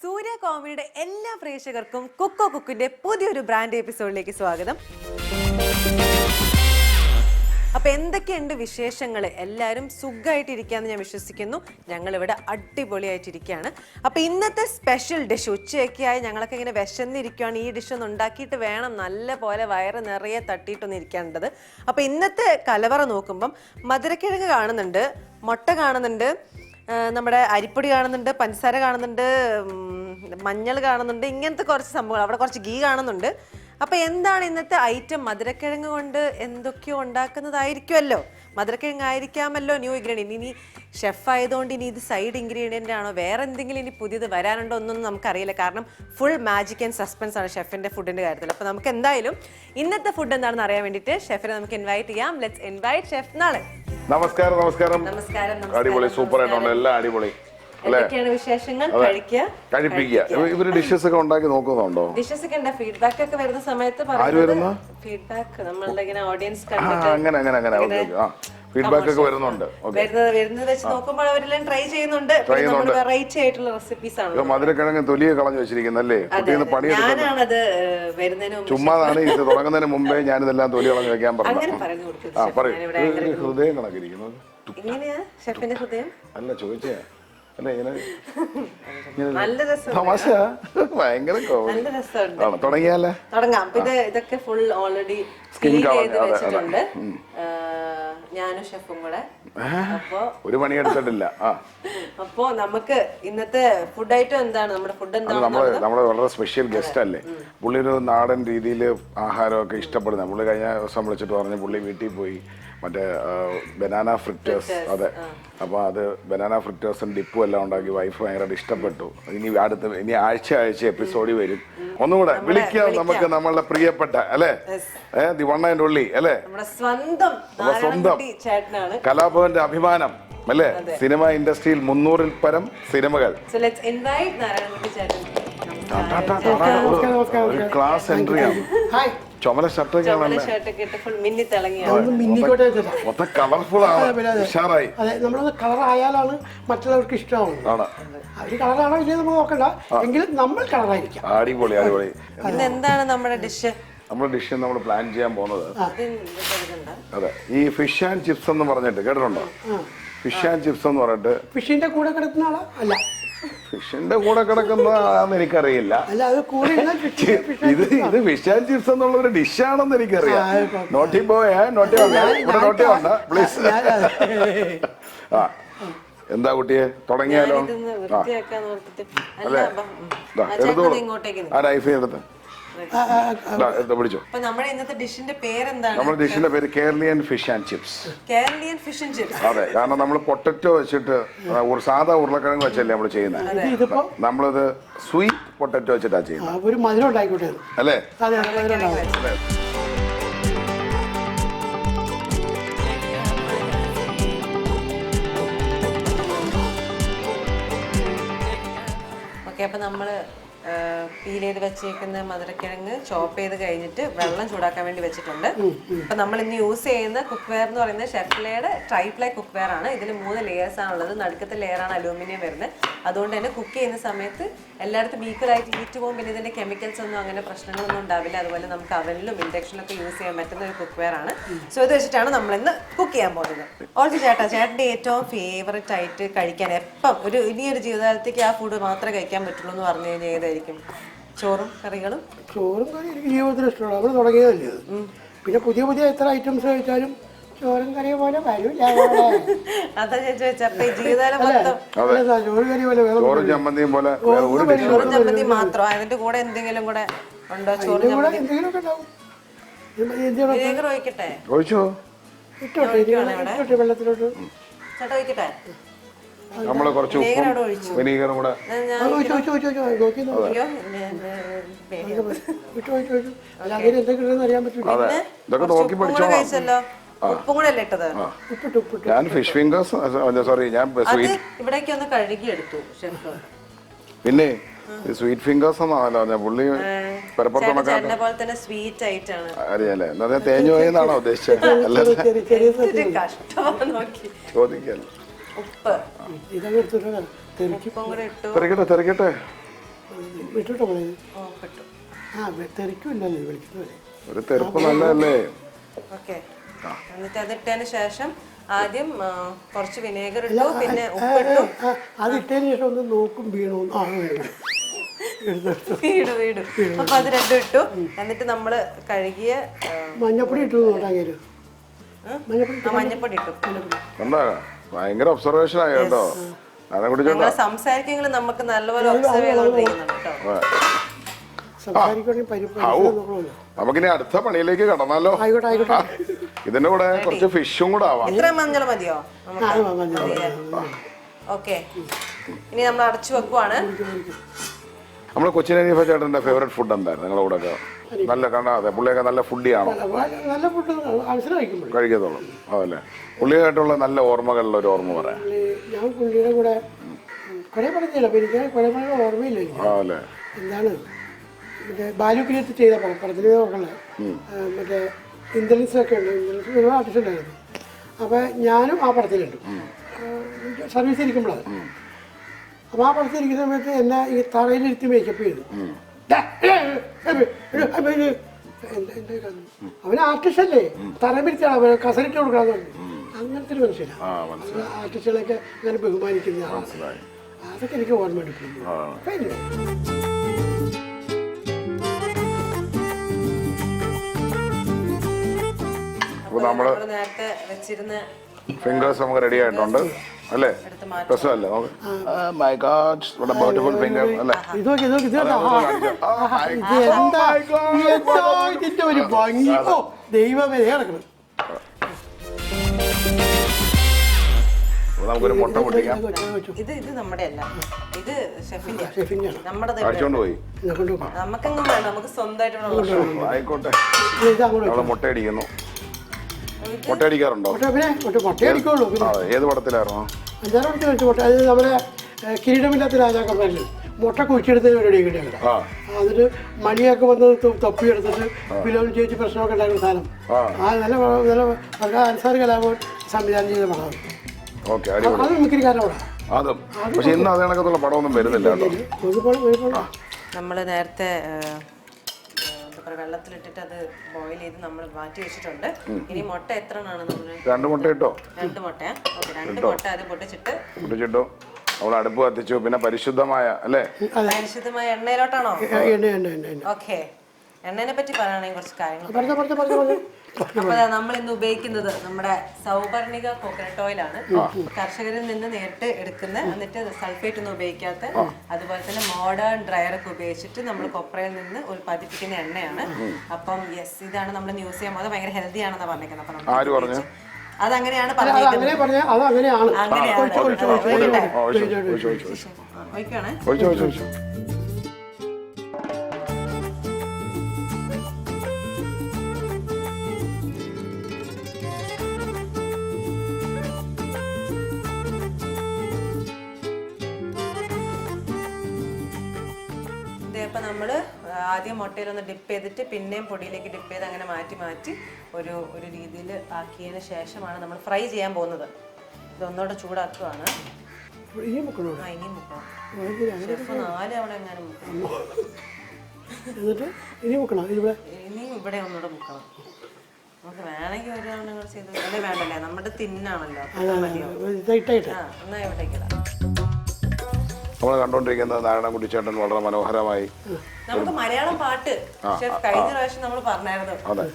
സൂര്യ കോമഡിയുടെ എല്ലാ പ്രേക്ഷകർക്കും കുക്കോ കുക്കിന്റെ പുതിയൊരു ബ്രാൻഡ് എപ്പിസോഡിലേക്ക് സ്വാഗതം. അപ്പൊ എന്തൊക്കെയുണ്ട് വിശേഷങ്ങൾ? എല്ലാവരും സുഖമായിട്ടിരിക്കാന്ന് ഞാൻ വിശ്വസിക്കുന്നു. ഞങ്ങളിവിടെ അടിപൊളിയായിട്ടിരിക്കുകയാണ്. അപ്പൊ ഇന്നത്തെ സ്പെഷ്യൽ ഡിഷ് ഉച്ചയൊക്കെ ആയി ഞങ്ങളൊക്കെ ഇങ്ങനെ വിശന്നിരിക്കുകയാണ്. ഈ ഡിഷ് ഒന്ന് ഉണ്ടാക്കിയിട്ട് വേണം നല്ല പോലെ വയറ് നിറയെ തട്ടിയിട്ടൊന്ന് ഇരിക്കേണ്ടത്. അപ്പൊ ഇന്നത്തെ കലവറ നോക്കുമ്പം മധുരക്കിഴങ്ങ് കാണുന്നുണ്ട്, മുട്ട കാണുന്നുണ്ട്, നമ്മുടെ അരിപ്പൊടി കാണുന്നുണ്ട്, പഞ്ചസാര കാണുന്നുണ്ട്, മഞ്ഞൾ കാണുന്നുണ്ട്, ഇങ്ങനത്തെ കുറച്ച് സംഭവങ്ങൾ, അവിടെ കുറച്ച് ഗീ കാണുന്നുണ്ട്. അപ്പൊ എന്താണ് ഇന്നത്തെ ഐറ്റം? മധുരക്കിഴങ്ങ് കൊണ്ട് എന്തൊക്കെയോ ഉണ്ടാക്കുന്നതായിരിക്കുമല്ലോ. മധുരക്കിഴങ്ങ് ആയിരിക്കാമല്ലോ ന്യൂ ഇൻഗ്രീഡിയൻറ്റ്. ഇനി ഷെഫ് ആയതുകൊണ്ട് ഇനി ഇത് സൈഡ് ഇൻഗ്രീഡിയൻ്റ് ആണോ, വേറെ എന്തെങ്കിലും ഇനി പുതിയത് വരാനുണ്ടോ എന്നൊന്നും നമുക്കറിയില്ല. കാരണം ഫുൾ മാജിക് ആൻഡ് സസ്പെൻസ് ആണ് ഷെഫിന്റെ ഫുഡിന്റെ കാര്യത്തിൽ. അപ്പൊ നമുക്ക് എന്തായാലും ഇന്നത്തെ ഫുഡ് എന്താണെന്ന് അറിയാൻ വേണ്ടിയിട്ട് ഷെഫിനെ നമുക്ക് ഇൻവൈറ്റ് ചെയ്യാം. ലെറ്റ്സ് ഇൻവൈറ്റ് ഷെഫ് നാളെ. നമസ്കാരം. നമസ്കാരം. നമസ്കാരം. അടിപൊളി, സൂപ്പർ ആയിട്ടുണ്ട്, എല്ലാം അടിപൊളി. വിശേഷങ്ങൾ കഴിപ്പിക്കുക. ഇവര് ഡിഷസ് ഒക്കെ ഉണ്ടാക്കി നോക്കുന്നുണ്ടോ? ഡിഷസ് ഒക്കെ ഉണ്ട്. ഫീഡ്ബാക്ക് ഒക്കെ വരുന്ന സമയത്ത് ഫീഡ്ബാക്ക് നമ്മളുടെ ഇങ്ങനെ ഓഡിയൻസ് ഫീഡ്ബാക്ക് ഒക്കെ വരുന്നുണ്ട്. വരുന്നത് വെച്ച് നോക്കുമ്പോൾ അവരെല്ലാം ട്രൈ ചെയ്യുന്നുണ്ട്. വെറൈറ്റി ആയിട്ടുള്ള റെസിപ്പീസ് ആണ്. മധുരക്കിഴങ്ങ് തൊലിയെ കളഞ്ഞു വെച്ചിരിക്കുന്നല്ലേ? ഞാനാണത് വരുന്നതിന് ചുമ്മാതാണ് ഇത് തുടങ്ങുന്നതിന് മുമ്പേ ഞാനിതെല്ലാം തൊലി കളഞ്ഞു വെക്കാൻ പറഞ്ഞു. ഹൃദയം കണക്കിരിക്കുന്നത് എങ്ങനെയാ ഷെഫിന്റെ ഹൃദയം? അല്ല ചോദിച്ചേ. തമാശ ഭയങ്കര തുടങ്ങിയാലേ തുടങ്ങാം. ഇതൊക്കെ ഫുൾ ഓൾറെഡി വെച്ചിട്ടുണ്ട്. ഞാനും ഷെഫും കൂടെ. അപ്പൊ ഒരു പണി എടുത്തിട്ടില്ല. അപ്പൊ നമുക്ക് ഇന്നത്തെ ഫുഡ് ഐറ്റം എന്താണ്? നമ്മുടെ ഫുഡ് എന്താണ്? നമ്മള് വളരെ സ്പെഷ്യൽ ഗസ്റ്റ് അല്ലേ. പുള്ളി ഒരു നാടൻ രീതിയിൽ ആഹാരമൊക്കെ ഇഷ്ടപ്പെടുന്ന. പുള്ളി കഴിഞ്ഞ ദിവസം വിളിച്ചിട്ട് പറഞ്ഞു പുള്ളി വീട്ടിൽ പോയി മറ്റേ ബനാന ഫ്രിറ്റേഴ്സ്, അതെ, അപ്പൊ അത് ബനാന ഫ്രിറ്റേഴ്സും ഡിപ്പും എല്ലാം ഉണ്ടാക്കി വൈഫ് ഭയങ്കരമായിട്ട് ഇഷ്ടപ്പെട്ടു. ഇനി ആഴ്ച എപ്പിസോഡിൽ വരും. ഒന്നുകൂടെ വിളിക്കാം നമുക്ക് നമ്മളുടെ പ്രിയപ്പെട്ട അല്ലേ, ദി വൺ ആൻഡ് ഒൺലി അല്ലേ, സ്വന്തം കലാഭവന്റെ അഭിമാനം അല്ലേ, സിനിമ ഇൻഡസ്ട്രിയിൽ 300-ൽ പരം സിനിമകൾ. ക്ലാസ് എൻട്രി ആണ്. ചുമല ഷർട്ടൊക്കെ മൊത്തം കളർഫുൾ ആണ്, ഉഷാറായി. നമ്മളത് കളർ ആയാലാണ് മറ്റുള്ളവർക്ക് ഇഷ്ടമാവുന്നത്. അവര് കളറാണോ ഇല്ലേ നമുക്ക് നോക്കണ്ട, എങ്കിലും നമ്മൾ കളറായിരിക്കാം. അടിപൊളി അടിപൊളി. എന്താണ് നമ്മുടെ ഡിഷ്? നമ്മൾ പ്ലാൻ ചെയ്യാൻ പോകുന്നത് അതെ ഈ ഫിഷ് ആൻഡ് ചിപ്സ് എന്ന് പറഞ്ഞിട്ട് കേട്ടിട്ടുണ്ടോ? ഫിഷ് ആൻഡ് ചിപ്സ് എന്ന് പറഞ്ഞിട്ട് ഫിഷിന്റെ കൂടെ കിടക്കുന്ന ആളാ? അല്ല, ഫിഷിന്റെ കൂടെ കിടക്കുന്നതാണെന്ന് എനിക്കറിയില്ല. ഇത് ഫിഷ് ആൻഡ് ചിപ്സ് എന്നുള്ള ഒരു ഡിഷാണെന്ന് എനിക്കറിയാം. നോട്ടി പോയ നോട്ടി ഉണ്ട് പ്ലീസ്. ആ എന്താ കുട്ടിയെ തുടങ്ങിയാലോ? ആ നൈഫ് എടുത്ത് പിടിച്ചോ. നമ്മുടെ ഡിഷിന്റെ പേര് കേരളീയൻ ഫിഷ് ആൻഡ് ചിപ്സ്. അതെ, കാരണം നമ്മൾ പൊട്ടറ്റോ വെച്ചിട്ട് സാധാ ഉരുളക്കിഴങ്ങ് വെച്ചല്ലേ നമ്മൾ ചെയ്യുന്നത്. നമ്മളിത് സ്വീറ്റ് പൊട്ടറ്റോ വെച്ചിട്ടാ ചെയ്യുന്നത് അല്ലേ? ഓക്കെ, അപ്പൊ നമ്മള് പീൽ ചെയ്ത് വെച്ചേക്കുന്ന മധുരക്കിഴങ്ങ് ചോപ്പ് ചെയ്ത് കഴിഞ്ഞിട്ട് വെള്ളം ചൂടാക്കാൻ വേണ്ടി വെച്ചിട്ടുണ്ട്. അപ്പൊ നമ്മൾ ഇന്ന് യൂസ് ചെയ്യുന്ന കുക്ക് വെയർ എന്ന് പറയുന്നത് ഷെഫ്ലയുടെ ട്രൈപ്ലൈ കുക്ക് വെയർ ആണ്. ഇതിൽ 3 ലെയേഴ്സ് ആണുള്ളത്. നടുക്കത്തെ ലെയറാണ് അലൂമിനിയം വരുന്നത്. അതുകൊണ്ട് തന്നെ കുക്ക് ചെയ്യുന്ന സമയത്ത് എല്ലായിടത്തും ഈക്വലായിട്ട് ഹീറ്റ് പോകും. പിന്നെ ഇതിന്റെ കെമിക്കൽസ് ഒന്നും അങ്ങനെ പ്രശ്നങ്ങളൊന്നും ഉണ്ടാവില്ല. അതുപോലെ നമുക്ക് അവനിലും ഇൻഡക്ഷനിലൊക്കെ യൂസ് ചെയ്യാൻ പറ്റുന്ന ഒരു കുക്ക് വെയർ ആണ്. സോ ഇത് വെച്ചിട്ടാണ് നമ്മൾ ഇന്ന് കുക്ക് ചെയ്യാൻ പോകുന്നത്. ഓൾസോ ചേട്ടന്റെ ഏറ്റവും ഫേവറേറ്റ് ആയിട്ട് കഴിക്കാൻ എപ്പം ഇനിയൊരു ജീവിതകാലത്തേക്ക് ആ ഫുഡ് മാത്രമേ കഴിക്കാൻ പറ്റുള്ളൂ എന്ന് പറഞ്ഞു കഴിഞ്ഞാൽ ഏതായിരിക്കും? ചോറും കറികളും എനിക്ക് ജീവിതത്തിൽ ഇഷ്ടമാണ്. നമ്മൾ തുടങ്ങിയതല്ലേ. പിന്നെ പുതിയ എത്ര ഐറ്റംസ് കഴിച്ചാലും ചോറും കറിയെ പോലെ വരും. അതാ ഞാൻ ചോദിച്ചപ്പോ ജീവിതകാലം ചോറ് കറി പോലെ ചോറും ചമ്മന്തി മാത്രം. അതിന്റെ കൂടെ എന്തെങ്കിലും കൂടെ ഉണ്ടോ? ചോറും എന്തെങ്കിലും ഒക്കെ ഉണ്ടാവും. ഒഴിക്കട്ടെ? ഇട്ടോട്ടെ വെള്ളത്തിലോട്ട്. ചേട്ടാ ഒഴിക്കട്ടെ? നമ്മള് കുറച്ച് വിനീഗറും കൂടെ ഇതൊക്കെ നോക്കി പഠിച്ചോ. ഞാൻ ഫിഷ് ഫിംഗേഴ്സ് സോറി ഞാൻ ഇവിടേക്ക് ഒന്ന് കഴുകി എടുത്തു ഷെഫ്. പിന്നെ സ്വീറ്റ് ഫിംഗേഴ്സ് ഒന്നാണല്ലോ പുള്ളി അറിയാലേ? എന്നാ തേഞ്ഞു പോയെന്നാണോ ഉദ്ദേശിച്ചത്? ചോദിക്കല്ലോ. തെറിക്കട്ടെ. വിട്ടിട്ടോ പറയുന്നത് ഓ പെട്ടു. തെറിക്കില്ലല്ലോ വിളിക്കുന്നവരെ. ഒരു തെറുപ്പ് നല്ലതല്ലേ? ഓക്കെ, എന്നിട്ട് അതിട്ടതിന് ശേഷം ആദ്യം കുറച്ച് വിനേഗർ ഇട്ടു, പിന്നെ ഉപ്പിട്ടു. അതിട്ടതിന് ശേഷം ഒന്ന് നോക്കും വീണു. വീടും അപ്പൊ അത് രണ്ടും ഇട്ടു. എന്നിട്ട് നമ്മള് കഴുകിയ മഞ്ഞപ്പൊടി ഇട്ടു നോട്ടാങ്ങേര്. മഞ്ഞപ്പൊടി ഇട്ടു. കണ്ടാ ഭയങ്കര ഒബ്സർവേഷൻ ആയി കേട്ടോ. ഞങ്ങൾ സംസാരിക്കെങ്കിലും നമുക്ക് നല്ലപോലെ ഒബ്സർവ് ചെയ്തോണ്ടിരിക്കുന്നുണ്ട് കേട്ടോ. നമുക്കിനി അടുത്ത പണിയിലേക്ക് കടന്നാലോ? ഇതിന്റെ കൂടെ കുറച്ച് ഫിഷും കൂടെ ആവാം. ഇത്ര മഞ്ഞൾ മതിയോ? ഓക്കെ, ഇനി നമ്മൾ അടച്ചു വെക്കുവാണ്. നമ്മുടെ കൊച്ചിൻ ഹനീഫ ചേട്ടന്റെ ഫേവറേറ്റ് ഫുഡ് എന്തായിരുന്നു നിങ്ങളുടെ കൂടെ ഒക്കെ? നല്ല കാണാതെ പുള്ളിയൊക്കെ നല്ല ഫുഡിയാണോ? നല്ല ഫുഡ് കഴിക്കത്തുള്ളൂ അതല്ലേ? പുള്ളിയായിട്ടുള്ള നല്ല ഓർമ്മകളിൽ ഒരു ഓർമ്മ പറയാം. ഞാൻ പുള്ളിയുടെ കൂടെ കുറെ പടത്തില്ല, എനിക്ക് കുറെ പടങ്ങൾ ഓർമ്മയില്ല. അതല്ലേ? എന്താണ് മറ്റേ ബാലുക്കിനത്ത് ചെയ്ത പടത്തിന് നോക്കണേ, മറ്റേ ഇന്ദ്രൻസ് ഒക്കെ ഉണ്ട്. ഇന്ദ്രൻസ് ഒരുപാട് ആർട്ടിസ്റ്റ് ഉണ്ടായിരുന്നു. അപ്പോൾ ഞാനും ആ പടത്തിലുണ്ട്, സർവീസ് ഇരിക്കുമ്പോഴാണ്. അപ്പോൾ ആ പടത്തിരിക്കുന്ന സമയത്ത് എന്നെ ഈ തറയിലിരുത്തി മേക്കപ്പ് ചെയ്തു. അവൻ ആർട്ടിസ്റ്റ് അല്ലേ, തറമിരിച്ചാണ് അവൻ കസരിട്ട് കൊടുക്കാന്ന് പറഞ്ഞു. അങ്ങനത്തെ ഒരു മനുഷ്യനാണ്. ആർട്ടിസ്റ്റുകളൊക്കെ ഞാൻ ബഹുമാനിക്കുന്ന ആളാണ്. അതൊക്കെ എനിക്ക് ഓർമ്മ എടുക്കുന്നു. നേരത്തെ വെച്ചിരുന്ന ഫിംഗേഴ്സ് നമുക്ക് റെഡി ആയിട്ടുണ്ട് അല്ലേ? രസമല്ലേ? My God what A beautiful finger അല്ലേ? ഇതിന്റെ ഒരു ഭംഗി, ദൈവമേ കിടക്കണം. നമുക്കൊരു മുട്ട പൊട്ടിക്കാം. ഇത് നമ്മുടെ അല്ല, ഇത് ഷെഫിന്റെ. നമ്മുടെ പോയി നമുക്കെങ്ങും വേണ്ട, നമുക്ക് സ്വന്തമായിട്ടുള്ള ആയിക്കോട്ടെ. നമ്മള് മുട്ട അടിക്കുന്നു. മുട്ട അടിക്കാറുണ്ടോ? മുട്ടയടിക്കുള്ളൂ. ഏത് പടത്തിലായിരുന്നു? 5-6 പടത്തിൽ വെച്ച് മുട്ട. അത് നമ്മുടെ കിരീടമില്ലാത്ത രാജാക്കന്മാരിൽ മുട്ട കുഴിച്ചെടുത്തതിന് പരിപാടി കിട്ടിയത്. അതിന് മണിയൊക്കെ വന്ന് തൊപ്പിയെടുത്തിട്ട് ഫിലോമിൻ ചേച്ചി പ്രശ്നമൊക്കെ ഉണ്ടായിരുന്ന സാധനം. നല്ല നല്ല അൻസാർ കലാഭവൻ സംവിധാനം ചെയ്ത പടമാണ്. അത് മിമിക്രിക്കാരനോടാ. പക്ഷെ ഇന്ന് അത് കണക്കത്തുള്ള പടമൊന്നും വരുന്നില്ല. നമ്മൾ നേരത്തെ വെള്ളത്തിലിട്ടിട്ട് അത് ബോയിൽ ചെയ്ത് നമ്മൾ മാറ്റി വെച്ചിട്ടുണ്ട്. ഇനി മുട്ട എത്ര ആണ് നമ്മൾ? 2 മുട്ട ഇട്ടോ? 2 മുട്ടയാ? ഓക്കെ, 2 മുട്ട അത് പൊട്ടിച്ചിട്ട് നമ്മൾ അടുപ്പ് കത്തിച്ചു. പിന്നെ പരിശുദ്ധമായ അല്ലേ? പരിശുദ്ധമായ എണ്ണയിലോട്ടാണോ? ഓക്കെ, എണ്ണേനെ പറ്റി പറയുകയാണെങ്കിൽ കുറച്ച് കാര്യങ്ങൾ. അപ്പൊ നമ്മൾ ഇന്ന് ഉപയോഗിക്കുന്നത് നമ്മുടെ സൗപർണിക കോക്കനട്ട് ഓയിൽ ആണ്. കർഷകരിൽ നിന്ന് നേരിട്ട് എടുക്കുന്ന, എന്നിട്ട് സൾഫേറ്റ് ഒന്നും ഉപയോഗിക്കാത്ത, അതുപോലെ തന്നെ മോഡേൺ ഡ്രയർ ഒക്കെ ഉപയോഗിച്ചിട്ട് നമ്മൾ കൊപ്രയിൽ നിന്ന് ഉൽപ്പാദിപ്പിക്കുന്ന എണ്ണയാണ്. അപ്പം യെസ്, ഇതാണ് നമ്മൾ യൂസ് ചെയ്യാൻ പോകുന്നത്. ഭയങ്കര ഹെൽത്തി ആണെന്ന് പറഞ്ഞേക്കുന്നത്. അപ്പൊ അതങ്ങനെയാണ് ഒഴിക്കുകയാണ്. ഇപ്പം നമ്മൾ ആദ്യം മുട്ടയിലൊന്ന് ഡിപ്പ് ചെയ്തിട്ട് പിന്നെയും പൊടിയിലേക്ക് ഡിപ്പ് ചെയ്ത് അങ്ങനെ മാറ്റി മാറ്റി ഒരു രീതിയിൽ ആക്കിയതിന് ശേഷമാണ് നമ്മൾ ഫ്രൈ ചെയ്യാൻ പോകുന്നത്. ഇതൊന്നുകൂടെ ചൂടാക്കുകയാണ്. ഇനിയും മുക്കണം. ഷെഫ് 4 അവിടെ എങ്ങാനും ഇനിയും ഇവിടെ ഒന്നുകൂടെ മുക്കണം. നമുക്ക് വേണമെങ്കിൽ ഒരു തവണ കൂടെ ചെയ്ത് അല്ലേ? വേണ്ടല്ലേ, നമ്മുടെ തിന്നാണല്ലോ. എന്നാ എവിടേക്കിടാം. നമ്മൾ കണ്ടോണ്ടിരിക്കുന്നത് നാരായണൻകുട്ടി ചേട്ടൻ വളരെ മനോഹരമായി നമുക്ക് മലയാളം പാട്ട് കഴിഞ്ഞ പ്രാവശ്യം നമ്മൾ പറഞ്ഞായിരുന്നു. അതെ,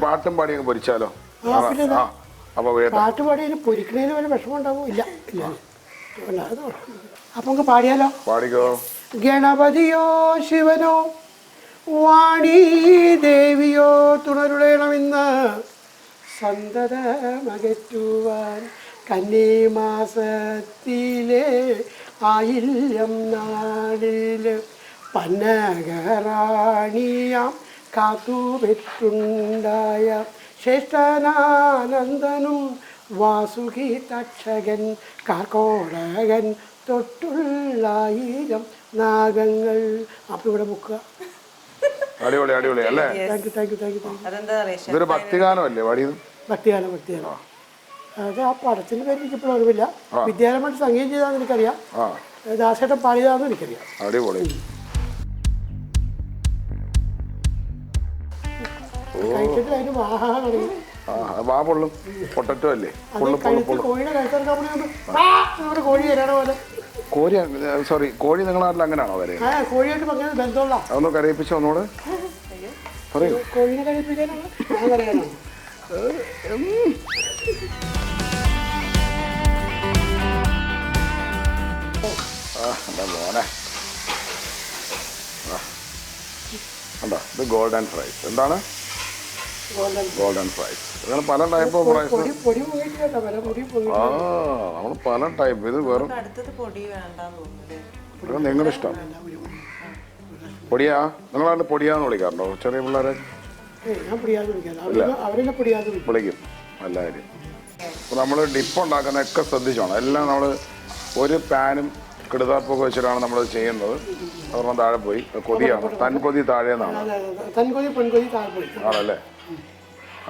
പാട്ടും പാടി അങ്ങ് പൊരിച്ചാലോ? പാട്ട് പാടി പൊരിക്കണേന് വരെ വിഷമം ഉണ്ടാവും. ഇല്ല ഇല്ല, അപ്പൊ നമുക്ക് പാടിയാലോ? പാടിക്കോ. ഗണപതിയോ ശിവനോ വാണി ദേവിയോ തുണരുടേണമെന്ന് സന്തതമകറ്റുവാൻ കന്നിമാസത്തിലെ ആയില്യം നാളിൽ പന്നകറാണിയാം കാത്തുപെറ്റുണ്ടായ ശ്രേഷ്ഠനാനന്ദനും വാസുകി തക്ഷകൻ കാർക്കോടകൻ തൊട്ടുള്ളായിരം നാഗങ്ങൾ. അപ്പം ഇവിടെ മുക്കുക. അടിപൊളി അടിപൊളി അല്ലേ? ഇതൊരു ഭക്തിഗാനമല്ലേ പാടിയത്? ഭക്തിഗാനം. അത് ആ പടത്തിന്റെ പേര് എനിക്കിപ്പോൾ ഓർമ്മില്ല. വിദ്യാലയമായിട്ട് സംഗീതം ചെയ്താൽ എനിക്കറിയാം. ദാസേട്ടൻ പാടിയതാണെന്ന് എനിക്കറിയാം. അടിപൊളി. കഴിച്ചിട്ട് അതിന് വാഹാ തുടങ്ങി. വാ പൊള്ളും. പൊട്ടറ്റോ അല്ലേ? കോഴിയുടെ കഴുത്തിറക്കാൻ കോഴി വരണ പോലെ. കോഴി, സോറി, കോഴി നിങ്ങളുടെ നാട്ടിൽ അങ്ങനെയാണോ വരെ? കോഴിയായിട്ട് ഭയങ്കര ബന്ധമുള്ള. അതൊന്ന് കരയിപ്പിച്ചോ ഒന്നോട് പറയൂ. കോഴിനെ കരയിപ്പിക്കാനാണ് ഞാൻ കരയാനാണ്. എന്താ മോനെ, ഉണ്ടോ ഇത് ഗോൾഡൻ ഫ്രൈസ്. എന്താണ് ഗോൾഡൻ ഫ്രൈസ്? അങ്ങനെ പല ടൈപ്പ് ഓഫ് ഫ്രൈസ്. നമ്മൾ പല ടൈപ്പ്. ഇത് വെറും നിങ്ങളുടെ ഇഷ്ടം. പൊടിയാ നിങ്ങളാണ്ട് പൊടിയാന്ന് വിളിക്കാറുണ്ടോ ചെറിയ പിള്ളേരെ? വിളിക്കും എല്ലാവരും. അപ്പോൾ നമ്മൾ ഡിപ്പ് ഉണ്ടാക്കുന്നതൊക്കെ ശ്രദ്ധിച്ചോണം. എല്ലാം നമ്മൾ ഒരു പാനും കിടുതാപ്പൊക്കെ വെച്ചിട്ടാണ് നമ്മൾ ചെയ്യുന്നത്. അതൊന്നും താഴെ പോയി. കൊതിയാണ്, തൻകൊതി താഴേന്നാണ്. ആണല്ലേ?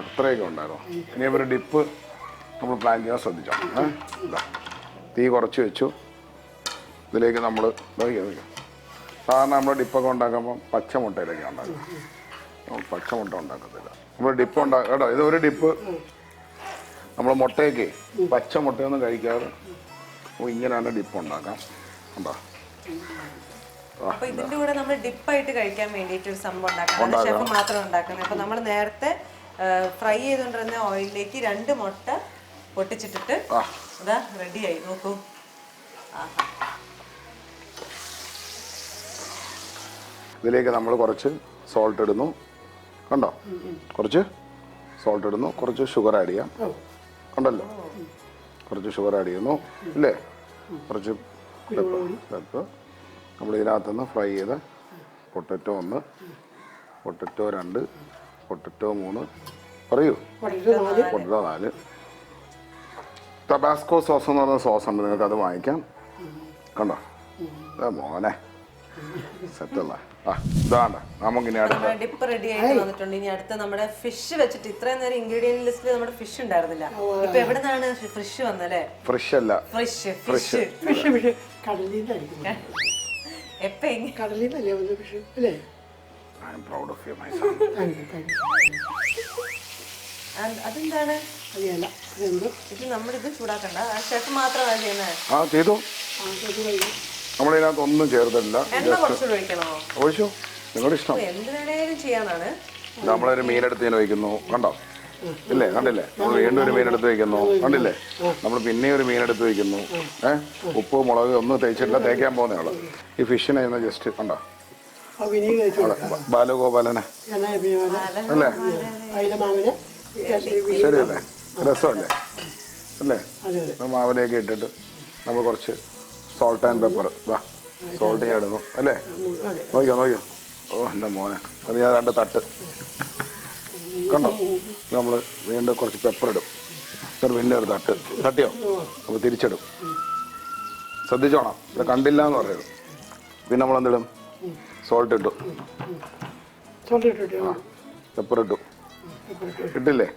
അത്രയൊക്കെ ഉണ്ടായിരുന്നു. ഇനി ഒരു ഡിപ്പ് നമ്മൾ പ്ലാൻ ചെയ്യാൻ ശ്രദ്ധിച്ചോണം. തീ കുറച്ച് വെച്ചു. ഇതിലേക്ക് നമ്മൾ സാധാരണ നമ്മൾ ഡിപ്പൊക്കെ ഉണ്ടാക്കുമ്പോൾ പച്ചമുട്ടയിലൊക്കെ ഉണ്ടാക്കും. നമ്മൾ പച്ചമുട്ട ഉണ്ടാക്കത്തില്ല. നമ്മൾ ഡിപ്പ് ഉണ്ടാക്കാം കേട്ടോ. ഇത് ഒരു ഡിപ്പ് നമ്മൾ മുട്ടയൊക്കെ പച്ചമുട്ടയൊന്നും കഴിക്കാതെ ഇങ്ങനെയാണ് ഡിപ്പ് ഉണ്ടാക്കാം. ഉണ്ടോ? അപ്പൊ ഇതിന്റെ കൂടെ നമ്മൾ ഡിപ്പായിട്ട് കഴിക്കാൻ വേണ്ടിയിട്ട് ഒരു സംഭവം ഉണ്ടാക്കാം. ഷെഫ് മാത്രം ഉണ്ടാക്കുന്നത്. അപ്പൊ നമ്മൾ നേരത്തെ ഫ്രൈ ചെയ്തുകൊണ്ടിരുന്ന ഓയിലിലേക്ക് 2 മുട്ട പൊട്ടിച്ചിട്ടിട്ട് അതാ റെഡിയായി. നോക്കൂ. ഇതിലേക്ക് നമ്മൾ കുറച്ച് സോൾട്ട് ഇടുന്നു. കണ്ടോ? കുറച്ച് സോൾട്ട് ഇടുന്നു. കുറച്ച് ഷുഗർ ആഡ് ചെയ്യാം. കണ്ടല്ലോ? കുറച്ച് ഷുഗർ ആഡ് ചെയ്യുന്നു ഇല്ലേ? കുറച്ച് പെപ്പർ. നമ്മൾ ഇതിനകത്തുനിന്ന് ഫ്രൈ ചെയ്ത പൊട്ടറ്റോ 1, പൊട്ടറ്റോ 2, പൊട്ടറ്റോ 3, പറയൂ, പൊട്ടറ്റോ 4. ടബാസ്കോ സോസ് എന്ന് പറയുന്ന സോസ് ഉണ്ട്, നിങ്ങൾക്ക് അത് വാങ്ങിക്കാം. കണ്ടോ? മോനെ സെറ്റല്ല. ഇതാണ്ട നമുക്കിനി അടുത്ത ഡിപ്പ് റെഡി ആയിട്ട് വന്നിട്ടുണ്ട്. ഇനി അടുത്ത നമ്മുടെ ഫിഷ് വെച്ചിട്ട് ഇത്രയും നേരം ഇൻഗ്രീഡിയന്റ് ലിസ്റ്റിൽ നമ്മുടെ ഫിഷ് ഉണ്ടായിരുന്നില്ല. ഇപ്പൊ എവിടെ നിന്നാണ് ഫിഷ് വന്നല്ലേ? ഫ്രഷ് അല്ല, ഫിഷ് അതെന്താണ്? ഇത് നമ്മളിത് ചൂടാക്കണ്ട, ഷെഫ് മാത്രമാണ് ചെയ്യുന്നത്. ചെയ്തു. നമ്മളിതിനകത്ത് ഒന്നും ചേർത്തില്ല. എണ്ണ കുറച്ചുകൂടി ഒഴിക്കണോ? ഒഴിച്ചു, നിങ്ങളുടെ ഇഷ്ടം. എന്ത് വേണേലും ചെയ്യാനാണ്. നമ്മളൊരു മീനെടുത്ത് ഞാൻ വയ്ക്കുന്നു. കണ്ടോ? ഇല്ലേ? കണ്ടില്ലേ? നമ്മൾ വീണ്ടും ഒരു മീനെടുത്ത് വയ്ക്കുന്നു. കണ്ടില്ലേ? നമ്മൾ പിന്നെ ഒരു മീനെടുത്ത് വയ്ക്കുന്നു. ഉപ്പ് മുളക് ഒന്നും തേച്ചിട്ടില്ല, തേക്കാൻ പോകുന്നേ ഉള്ളൂ. ഈ ഫിഷിനെ ഇന്ന് ജസ്റ്റ് കണ്ടോ? ബാലഗോപാലനെ അല്ലേ? ശരിയല്ലേ? രസമല്ലേ? അല്ലേ? മാവിലേക്ക് ഇട്ടിട്ട് നമ്മൾ കുറച്ച് സോൾട്ട് ആൻഡ് പെപ്പർ. വാ, സോൾട്ട് ഞാൻ ഇടുന്നു അല്ലേ? നോക്കിയോ. ഓ എൻ്റെ മോനെ, അത് ഞാൻ 2 തട്ട്. കണ്ടോ? നമ്മൾ വീണ്ടും കുറച്ച് പെപ്പർ ഇടും. പിന്നെ ഒരു തട്ടിയോ അപ്പോൾ തിരിച്ചിടും. ശ്രദ്ധിച്ചോണം, ഇത് കണ്ടില്ല എന്ന് പറയരുത്. പിന്നെ നമ്മൾ എന്തിടും? സോൾട്ട് ഇട്ടു, പെപ്പർ ഇട്ടു. ഇട്ടില്ലേ?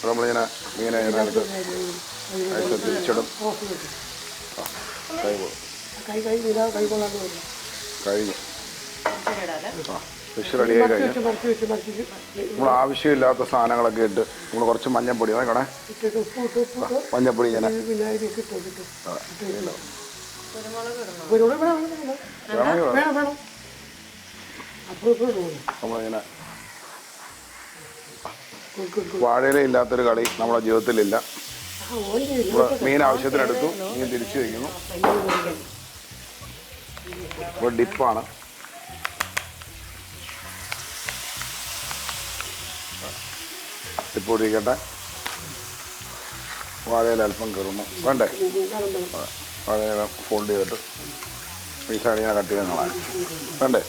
നമ്മളിങ്ങനെ മീനെ തിരിച്ചിടും. കഴിഞ്ഞു. ഫിഷ് റെഡിയായി കഴിഞ്ഞു. നമ്മൾ ആവശ്യമില്ലാത്ത സാധനങ്ങളൊക്കെ ഇട്ട് നമ്മൾ കുറച്ച് മഞ്ഞപ്പൊടി നോക്കണേ. മഞ്ഞപ്പൊടി ഇങ്ങനെ നമ്മളിങ്ങനെ വാഴയില ഇല്ലാത്തൊരു കളി നമ്മുടെ ജീവിതത്തിലില്ല. മീൻ ആവശ്യത്തിനെടുത്തു, മീൻ തിരിച്ചു വയ്ക്കുന്നു. ഇപ്പോൾ ഡിപ്പാണ്. ഡിപ്പ് ഒഴിക്കട്ടെ. വാഴയില അല്പം കയറുന്നു, വേണ്ടേ? വാഴയില ഫോൾഡ് ചെയ്തിട്ട് ഈ സൈഡ് ഞാൻ കട്ട് ചെയ്ത് കളയാം, വേണ്ടേ?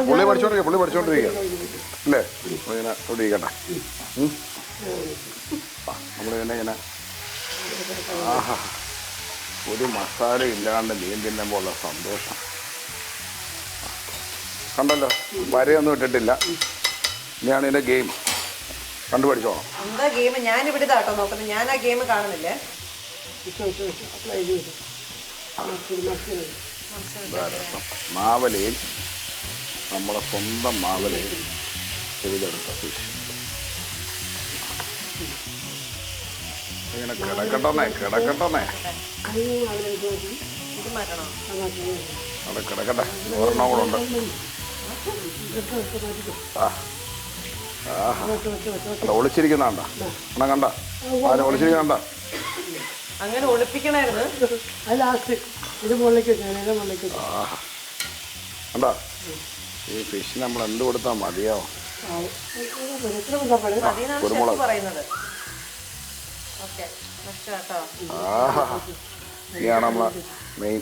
പുള്ളി പഠിച്ചോണ്ടിരിക്കുക അല്ലേ? ഇങ്ങനെ ഒഴിക്കട്ടെ. നമ്മളിങ്ങനെ ഇങ്ങനെ ആഹാ, ഒരു മസാല ഇല്ലാണ്ട് മീൻ തിന്നുമ്പോൾ ഉള്ള സന്തോഷം കണ്ടല്ലോ, വരയൊന്നും ഇട്ടിട്ടില്ല. ഇനിയാണ് ഇതിൻ്റെ ഗെയിം. കണ്ടുപഠിച്ചോളാം. എന്താ ഗെയിം? ഞാനിവിടെ ഇതാട്ടോ നോക്കുന്നത്, ഞാൻ ആ ഗെയിം കാണുന്നില്ലേ. മാവലയിൽ നമ്മുടെ സ്വന്തം മാവലയിൽ ചെയ്തെടുത്ത ഫിഷ് ഇങ്ങനെ കിടക്കട്ടെ. ഇത് മാറ്റണോ? അവിടെ കിടക്കട്ടെ. ഒരെണ്ണം കൂടെ ഉണ്ട്. ഒളിച്ചിരിക്കുന്നാണ്ട എന്നാ കണ്ട ആരും ഒളിച്ചിരിക്കണ്ട. അങ്ങനെ ഒളിപ്പിക്കണായിരുന്നു. അത് ലാസ്റ്റ് ഇത് മുകളിലേക്ക് മുകളിലേക്ക് കണ്ടാ ഈ ഫിഷ് നമ്മൾ എന്ത് കൊടുത്താൽ മതിയാവും. കുരുമുളക് പറയുന്നത്. ഓക്കെ, കേട്ടോ. ഇനിയാണ് നമ്മളെ മെയിൻ.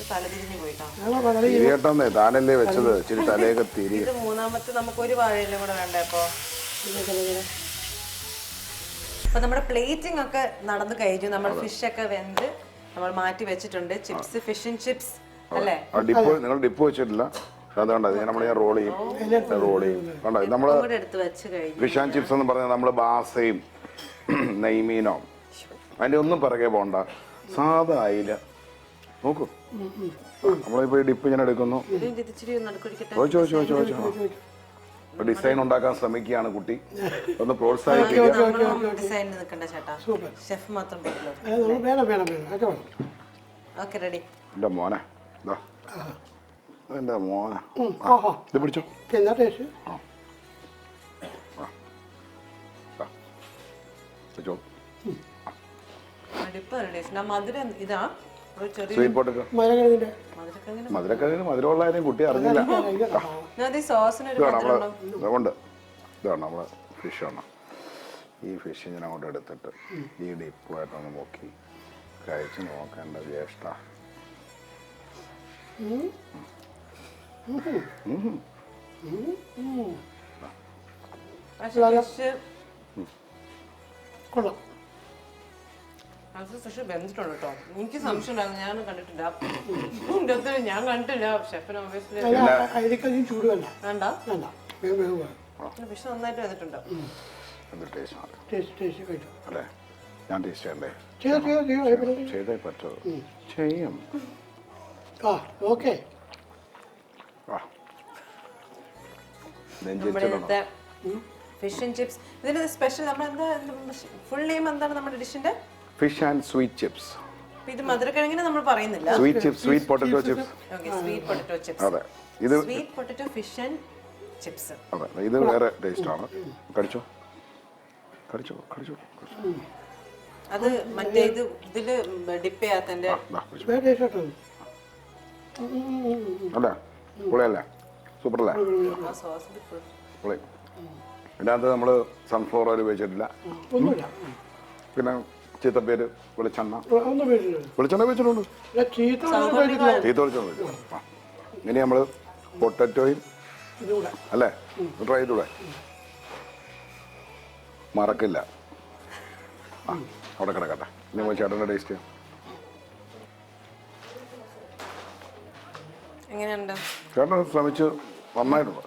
തലതിരിഞ്ഞു പോയിട്ടോ. തിരിയട്ടെന്നേ, താനല്ലേ വെച്ചത്. ഇച്ചിരി തലയൊക്കെ തിരി. ഇത് മൂന്നാമത്തെ നമുക്കൊരു വാഴയിലും കൂടെ വേണ്ട. അപ്പൊ നമ്മുടെ പ്ലേറ്റിംഗ് ഒക്കെ നടന്നു കഴിഞ്ഞു. നമ്മുടെ ഫിഷൊക്കെ വെന്ത് നമ്മൾ മാറ്റി വെച്ചിട്ടുണ്ട്. ചിപ്സ്, ഫിഷ് ആൻഡ് ചിപ്സ് അല്ലേ? നിങ്ങൾ ഡിപ്പ് വെച്ചിട്ടില്ല. അതുകൊണ്ട് നമ്മൾ റോൾ ചെയ്യും. കണ്ടോ നമ്മള് എടുത്ത് വെച്ച് കഴിഞ്ഞു. ഫിഷ് ആൻഡ് ചിപ്സ് എന്ന് പറഞ്ഞാൽ നമ്മള് ബാസയും നെയ്മീനോ അതിന്റെ ഒന്നും പിറകെ പോണ്ട. സാധാ അയില നോക്കൂ. നമ്മളിപ്പോ ഡിപ്പ് ഇങ്ങനെ എടുക്കുന്നു. ഡിസൈൻ ഉണ്ടാക്കാൻ ശ്രമിക്കുകയാണ് കുട്ടി. ഒന്ന് പ്രോത്സാഹിപ്പിക്കുക. എന്റെ മോനെ എന്റെ മോനെ ഇത് പിടിച്ചോ. മധുരം ഇതാ സ്വീറ്റ് പൊട്ടറ്റോ. മധുരക്കിഴങ്ങിന് മധുരമുള്ളതിനും കുട്ടി അറിഞ്ഞില്ല. അതുകൊണ്ട് ഇതാണ് നമ്മളെ ഫിഷാണ്. ഈ ഫിഷ് ഇങ്ങനെ അങ്ങോട്ട് എടുത്തിട്ട് ഈ ഡിപ്പുമായിട്ടൊന്ന് നോക്കി കഴിച്ച് നോക്കേണ്ട ജ്യേഷ്ഠ. കൊള്ളാം. ഫിഷ് വെന്തിട്ടുണ്ട് കേട്ടോ. എനിക്ക് സംശയം ഉണ്ടായിരുന്നു, ഞാൻ കണ്ടിട്ടില്ല. ഞാൻ കണ്ടിട്ടില്ല. ഷെഫിന് ഒബ്വിയസ്ലി ചൂട് വേണ്ട. വേണ്ട. വേണ്ട. ഫിഷ് നന്നായിട്ട് വെന്തിട്ടുണ്ട്. അല്ലേ? ഞാൻ ടേസ്റ്റ് ചെയ്യണ്ടേ? ചെയ്തേ പറ്റൂ. ചെയ്യും. ഓക്കെ. Fish and chips. ഇതിന്റെ സ്പെഷ്യൽ നമ്മളെന്താ ഫുൾ നെയിം എന്താണ് നമ്മുടെ ഡിഷിന്റെ? Fish and sweet chips. ഇത് മധുരക്കിഴങ്ങിനെ നമ്മൾ പറയുന്നില്ല. Sweet chips, sweet potato chips. Okay, sweet potato chips. അതെ, ഇത് sweet potato fish and chips. അതെ, ഇത് വേറെ ടേസ്റ്റ് ആണ്. കടിച്ചോ. അത് മറ്റേ ഇതില് ഡിപ്പ് ചെയ്യാത്തതിന്റെ അല്ലേ? പൊളിയല്ലേ? സൂപ്പർ അല്ലേ? പൊളി. ഇതിനകത്ത് നമ്മൾ സൺഫ്ലവർ ഓയിൽ ഉപയോഗിച്ചിട്ടില്ല. പിന്നെ ചീത്തപ്പേര്, വെളിച്ചെണ്ണ വെച്ചിട്ടുണ്ട്. ചീത്ത വെളിച്ചെണ്ണ. ഇനി നമ്മൾ പൊട്ടറ്റോയും അല്ലേ ട്രൈ ചെയ്തൂടെ? മറക്കില്ല. അവിടെ കിടക്കട്ടെ. ഇനി ചേട്ടൻ്റെ ടേസ്റ്റ് ചെയ്യാം. എങ്ങനെയുണ്ട്? ചേട്ടൻ ശ്രമിച്ച് നന്നായിട്ടുണ്ട്.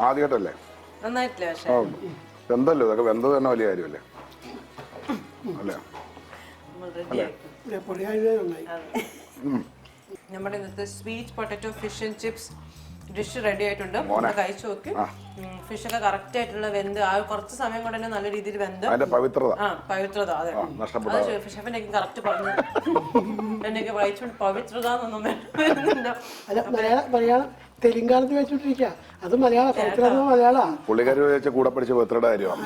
ആദ്യമായിട്ടല്ലേ? നന്നായിട്ടില്ല. വെന്തല്ലോ, ഇതൊക്കെ വെന്തത് തന്നെ വലിയ കാര്യമല്ലേ? അല്ലേ? നമ്മുടെ ഇന്നത്തെ sweet potato fish and chips dish ready ആയിട്ടുണ്ട്. കഴിച്ചു നോക്കി. ഫിഷ് ഒക്കെ കറക്റ്റ് ആയിട്ടുള്ള വെന്ത് ആ കുറച്ച് സമയം കൊണ്ട് തന്നെ നല്ല രീതിയിൽ വെന്ത് പവിത്രത. അതെ, ഷെഫിനെ കറക്റ്റ് പറഞ്ഞു. എന്നെ വായിച്ചുകൊണ്ട് പവിത്രത എന്നൊന്നും തെലുങ്കാനത്ത് വെച്ചോണ്ടിരിക്കുക. അത് മലയാളം. പുള്ളിക്കാരി വെച്ച കൂടെ പഠിച്ച പവിത്രയുടെ കാര്യമാണ്.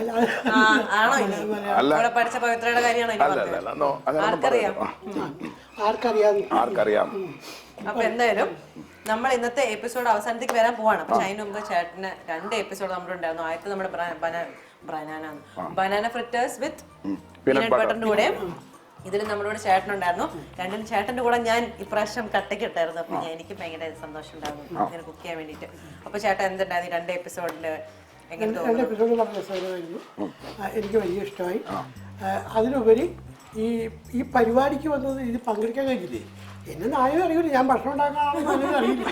ആണോ? പഠിച്ച പവിത്രയുടെ കാര്യമാണോ? ആർക്കറിയാം. അപ്പൊ എന്തായാലും നമ്മൾ ഇന്നത്തെ എപ്പിസോഡ് അവസാനത്തേക്ക് വരാൻ പോവാണ്. പക്ഷെ അതിന് മുമ്പ് ചേട്ടന് 2 എപ്പിസോഡ് നമ്മളുണ്ടായിരുന്നു. ആദ്യത്തെ നമ്മുടെ ബനാന ഫ്രിറ്റേഴ്സ് വിത്ത് പീനട്ട് ബട്ടറിന്റെ കൂടെ. ഇതിൽ നമ്മളോട് ചേട്ടനുണ്ടായിരുന്നു. രണ്ടിനും ചേട്ടന്റെ കൂടെ ഞാൻ ഇപ്രാവശ്യം കട്ടയ്ക്കിട്ടായിരുന്നു. അപ്പൊ എനിക്ക് ഭയങ്കര സന്തോഷം ഉണ്ടായിരുന്നു ഇങ്ങനെ കുക്ക് ചെയ്യാൻ വേണ്ടിട്ട്. അപ്പൊ ചേട്ടൻ എന്തുണ്ടായിരുന്നു 2 എപ്പിസോഡില്? എപ്പിസോഡ് വളരെ രസകരമായിരുന്നു. എനിക്ക് വലിയ ഇഷ്ടമായി. അതിലുപരി ഈ പരിപാടിക്ക് വന്നത് ഇത് പങ്കെടുക്കാൻ കഴിഞ്ഞില്ലേ എന്നെ ആരും അറിയില്ല ഞാൻ ഭക്ഷണം ഉണ്ടാക്കാനാണെന്ന് ആരും അറിയില്ല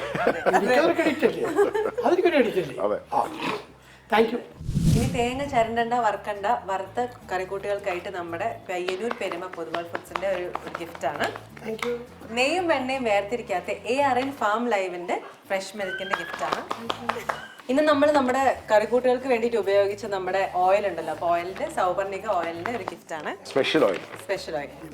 എനിക്കതൊരു ക്രെഡിറ്റ് അല്ലേ അതൊരു ക്രെഡിറ്റ് അല്ലേ താങ്ക് യു. ഇനി തേങ്ങ ചരണ്ടണ്ട വറുക്കണ്ട വറുത്ത കറിക്കൂട്ടുകൾക്കായിട്ട് നമ്മുടെ പയ്യന്നൂർ പെരുമ പൊതുവാൾ ഫുഡ്സിന്റെ ഒരു ഗിഫ്റ്റാണ്. Thank you. നെയ്യും വെണ്ണയും വേർതിരിക്കാത്ത ARN ഫാം ലൈവിന്റെ ഫ്രഷ് മിൽക്കിന്റെ ഗിഫ്റ്റാണ്. ഇന്ന് നമ്മൾ നമ്മുടെ കറിക്കൂട്ടുകൾക്ക് വേണ്ടിയിട്ട് ഉപയോഗിച്ച നമ്മുടെ ഓയിൽ ഉണ്ടല്ലോ, അപ്പോൾ ഓയിലിന്റെ സൗപർണിക ഓയിലിന്റെ ഒരു ഗിഫ്റ്റാണ്. Special oil.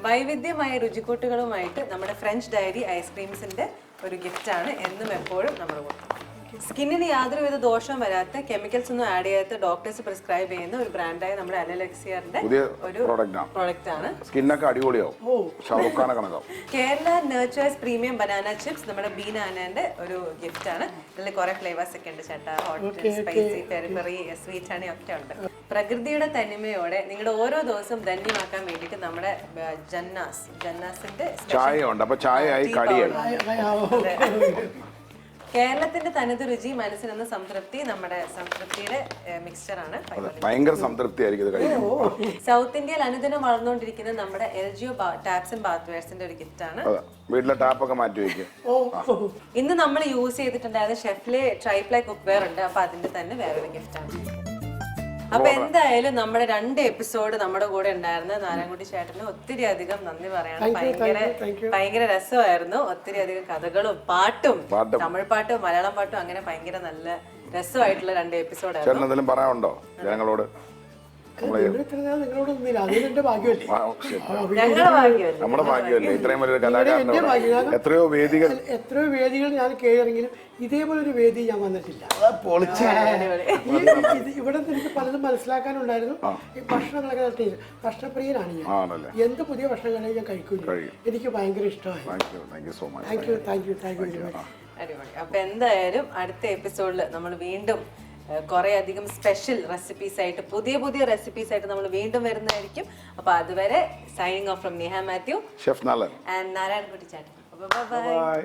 വൈവിധ്യമായ രുചിക്കൂട്ടുകളുമായിട്ട് നമ്മുടെ ഫ്രഞ്ച് ഡയറി ഐസ്ക്രീംസിന്റെ ഒരു ഗിഫ്റ്റാണ് എന്നും എപ്പോഴും നമ്മൾ കൊടുക്കും. സ്കിന്നിന് യാതൊരുവിധ ദോഷവും വരാത്ത കെമിക്കൽസ് ഒന്നും ആഡ് ചെയ്യാത്ത ഡോക്ടേഴ്സ് പ്രിസ്ക്രൈബ് ചെയ്യുന്ന ഒരു ബ്രാൻഡായ നമ്മുടെ അലലക്സിയറിന്റെ ഒരു പ്രോഡക്റ്റ് ആണ്. സ്കിന്നൊക്കെ അടിപൊളിയാവും, ഷാറുഖ് ഖാനെ കണക്കാവും. Kerala natures premium banana chips നമ്മുടെ ബീനാനന്റെ ഒരു ഗിഫ്റ്റ് ആണ്. ഇതിൽ കുറെ ഫ്ലേവേഴ്സ് ഒക്കെ ഉണ്ട് ചേട്ടാ, hot, spicy, peri peri, sweet honey ഒക്കെ ഉണ്ട്. പ്രകൃതിയുടെ തനിമയോടെ നിങ്ങളുടെ ഓരോ ദിവസവും ധന്യമാക്കാൻ വേണ്ടിയിട്ട് നമ്മുടെ ജന്നാസിന്റെ ചായ ഉണ്ട്. അപ്പൊ ചായ ആയി കടിയായി. കേരളത്തിന്റെ തനത് രുചി മനസ്സിനെന്ന സംതൃപ്തി നമ്മുടെ സംതൃപ്തിയുടെ മിക്സ്ചറാണ്. ഭയങ്കര സംതൃപ്തി ആയിരിക്കും ഇത് കഴിക്കുമ്പോൾ. സൗത്ത് ഇന്ത്യയിൽ അനുദിനം വളർന്നുകൊണ്ടിരിക്കുന്ന നമ്മുടെ LGO ടാപ്സ് ആൻഡ് ബാത്ത് വെയർസിന്റെ ഒരു ഗിഫ്റ്റ് ആണ്. വീട്ടിലെ ടാപ്പൊക്കെ മാറ്റി വയ്ക്കും. ഇന്ന് നമ്മൾ യൂസ് ചെയ്തിട്ടുണ്ടായത് ഷെഫിലെ ട്രൈപ്ലൈ കുക്ക് വെയർ ഉണ്ട്. അപ്പൊ അതിന്റെ തന്നെ വേറൊരു ഗിഫ്റ്റ് ആണ്. അപ്പൊ എന്തായാലും നമ്മുടെ 2 എപ്പിസോഡ് നമ്മുടെ കൂടെ ഉണ്ടായിരുന്ന നാരായണൻകുട്ടി ചേട്ടന് ഒത്തിരി അധികം നന്ദി പറയണം. ഭയങ്കര രസമായിരുന്നു. ഒത്തിരി അധികം കഥകളും പാട്ടും, തമിഴ് പാട്ടും മലയാളം പാട്ടും അങ്ങനെ ഭയങ്കര നല്ല രസമായിട്ടുള്ള 2 എപ്പിസോഡായിരുന്നു. എന്തെങ്കിലും പറയാനുണ്ടോ ജനങ്ങളോട്? നിങ്ങളോട് ഭാഗ്യമല്ലേ, നമ്മുടെ ഭാഗ്യമല്ലേ ഇത്രയും വലിയൊരു കലാകാരൻ. എത്രയോ വേദികൾ ഞാൻ കയറിയെങ്കിലും ഇതേപോലെ ഒരു വേദി ഞാൻ വന്നിട്ടില്ല. ഇവിടെ എനിക്ക് പലതും മനസ്സിലാക്കാനുണ്ടായിരുന്നു. ഈ ഭക്ഷണങ്ങളൊക്കെ നടത്തിയത് ഭക്ഷണപ്രിയനാണ് ഞാൻ. എന്ത് പുതിയ ഭക്ഷണങ്ങളെ ഞാൻ കഴിക്കുന്നു, എനിക്ക് ഭയങ്കര ഇഷ്ടമായി. Thank you very much. അടിപൊളി. അപ്പൊ എന്തായാലും അടുത്ത എപ്പിസോഡിൽ നമ്മൾ വീണ്ടും കുറെ അധികം സ്പെഷ്യൽ റെസിപ്പീസ് ആയിട്ട് പുതിയ റെസിപ്പീസ് ആയിട്ട് നമ്മൾ വീണ്ടും വരുന്നതായിരിക്കും. അപ്പൊ അതുവരെ signing off from Niha Mathew, chef Nalan and Narayanankutty ചേട്ടൻ. ബൈ.